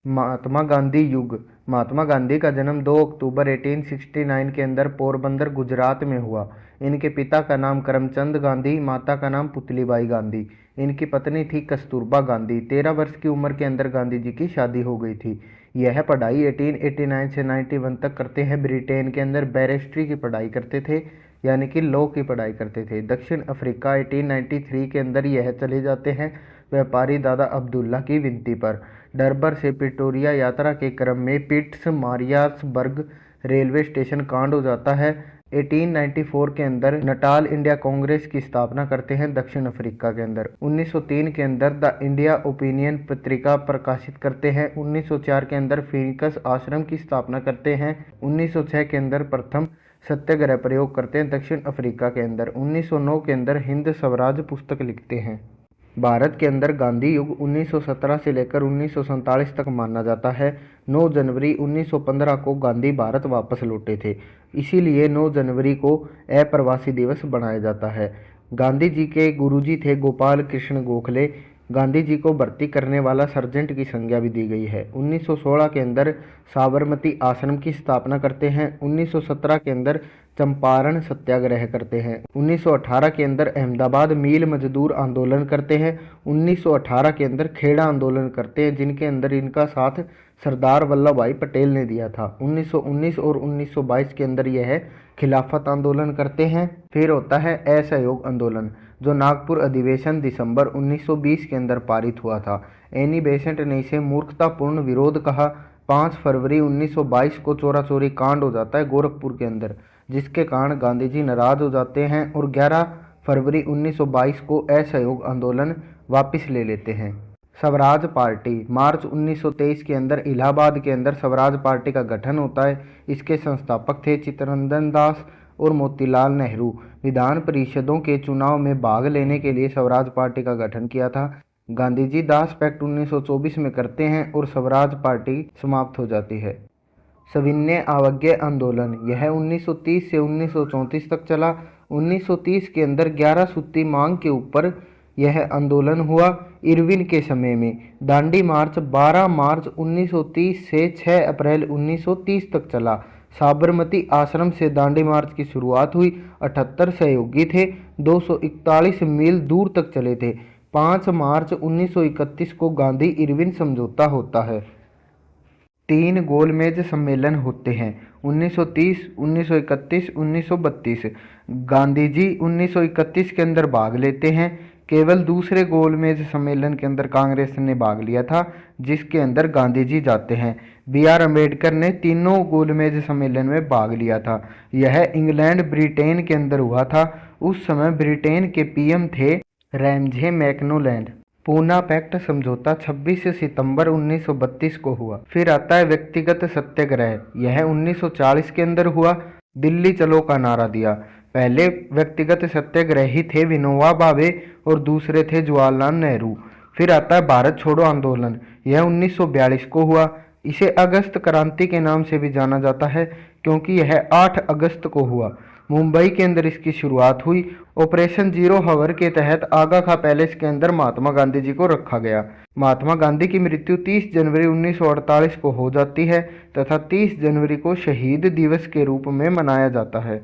महात्मा गांधी युग। महात्मा गांधी का जन्म 2 अक्टूबर 1869 के अंदर पोरबंदर गुजरात में हुआ। इनके पिता का नाम करमचंद गांधी, माता का नाम पुतलीबाई गांधी। इनकी पत्नी थी कस्तूरबा गांधी। 13 वर्ष की उम्र के अंदर गांधी जी की शादी हो गई थी। यह पढ़ाई 1889 से 91 तक करते हैं। ब्रिटेन के अंदर बैरिस्ट्री की पढ़ाई करते थे, यानी कि लॉ की पढ़ाई करते थे। दक्षिण अफ्रीका 1893 के अंदर यह चले जाते हैं व्यापारी दादा अब्दुल्ला की विनती पर। डरबर से प्रिटोरिया यात्रा के क्रम में पिट्स मारियासबर्ग रेलवे स्टेशन कांड हो जाता है। 1894 के अंदर नटाल इंडिया कांग्रेस की स्थापना करते हैं दक्षिण अफ्रीका के अंदर। 1903 के अंदर द इंडिया ओपिनियन पत्रिका प्रकाशित करते हैं। 1904 के अंदर फिनिक्स आश्रम की स्थापना करते हैं। 1906 के अंदर प्रथम सत्याग्रह प्रयोग करते हैं दक्षिण अफ्रीका के अंदर। 1909 के अंदर हिंद स्वराज पुस्तक लिखते हैं। भारत के अंदर गांधी युग 1917 से लेकर 1947 तक माना जाता है। 9 जनवरी 1915 को गांधी भारत वापस लौटे थे, इसीलिए 9 जनवरी को अप्रवासी दिवस बनाया जाता है। गांधी जी के गुरुजी थे गोपाल कृष्ण गोखले। गांधी जी को भर्ती करने वाला सर्जेंट की संज्ञा भी दी गई है। 1916 के अंदर साबरमती आश्रम की स्थापना करते हैं। 1917 के अंदर चंपारण सत्याग्रह करते हैं। 1918 के अंदर अहमदाबाद मील मजदूर आंदोलन करते हैं। 1918 के अंदर खेड़ा आंदोलन करते हैं, जिनके अंदर इनका साथ सरदार वल्लभ भाई पटेल ने दिया था। 1919 और 1922 के अंदर यह खिलाफत आंदोलन करते हैं। फिर होता है असहयोग आंदोलन, जो नागपुर अधिवेशन दिसंबर 1920 के अंदर पारित हुआ था। एनी बेसेंट ने इसे मूर्खतापूर्ण विरोध कहा। 5 फरवरी 1922 को चोरा चोरी कांड हो जाता है गोरखपुर के अंदर, जिसके कारण गांधी जी नाराज हो जाते हैं और 11 फरवरी 1922 को असहयोग आंदोलन वापस ले लेते हैं। स्वराज पार्टी मार्च 1923 के अंदर इलाहाबाद के अंदर स्वराज पार्टी का गठन होता है। इसके संस्थापक थे चित्तरंजन दास और मोतीलाल नेहरू। विधान परिषदों के चुनाव में भाग लेने के लिए स्वराज पार्टी का गठन किया था। गांधी जी दास पैक्ट 1924 में करते हैं और स्वराज पार्टी समाप्त हो जाती है। सविनय अवज्ञा आंदोलन यह 1930 से 1934 तक चला। 1930 के अंदर 11 सूत्री मांग के ऊपर यह आंदोलन हुआ। इरविन के समय में दांडी मार्च 12 मार्च 1930 से 6 अप्रैल 1930 तक चला। साबरमती आश्रम से दांडी मार्च की शुरुआत हुई। 78 सहयोगी थे, 241 मील दूर तक चले थे। 5 मार्च 1931 को गांधी इरविन समझौता होता है। 3 गोलमेज सम्मेलन होते हैं 1930, 1931, 1932। गांधी जी 1931 के अंदर भाग लेते हैं। केवल दूसरे गोलमेज सम्मेलन के अंदर कांग्रेस ने भाग लिया था, जिसके अंदर गांधी जी जाते हैं। B.R. अम्बेडकर ने तीनों गोलमेज सम्मेलन में भाग लिया था। यह इंग्लैंड ब्रिटेन के अंदर हुआ था। उस समय ब्रिटेन के PM थे रैमजे मैकनोलैंड। पूना पैक्ट समझौता 26 सितंबर 1932 को हुआ। फिर आता है व्यक्तिगत सत्याग्रह। यह 1940 के अंदर हुआ। दिल्ली चलो का नारा दिया। पहले व्यक्तिगत सत्याग्रही थे विनोबा भावे और दूसरे थे जवाहरलाल नेहरू। फिर आता है भारत छोड़ो आंदोलन। यह 1942 को हुआ। इसे अगस्त क्रांति के नाम से भी जाना जाता है, क्योंकि यह 8 अगस्त को हुआ। मुंबई के अंदर इसकी शुरुआत हुई। ऑपरेशन जीरो हावर के तहत आगा खां पैलेस के अंदर महात्मा गांधी जी को रखा गया। महात्मा गांधी की मृत्यु 30 जनवरी 1948 को हो जाती है तथा 30 जनवरी को शहीद दिवस के रूप में मनाया जाता है।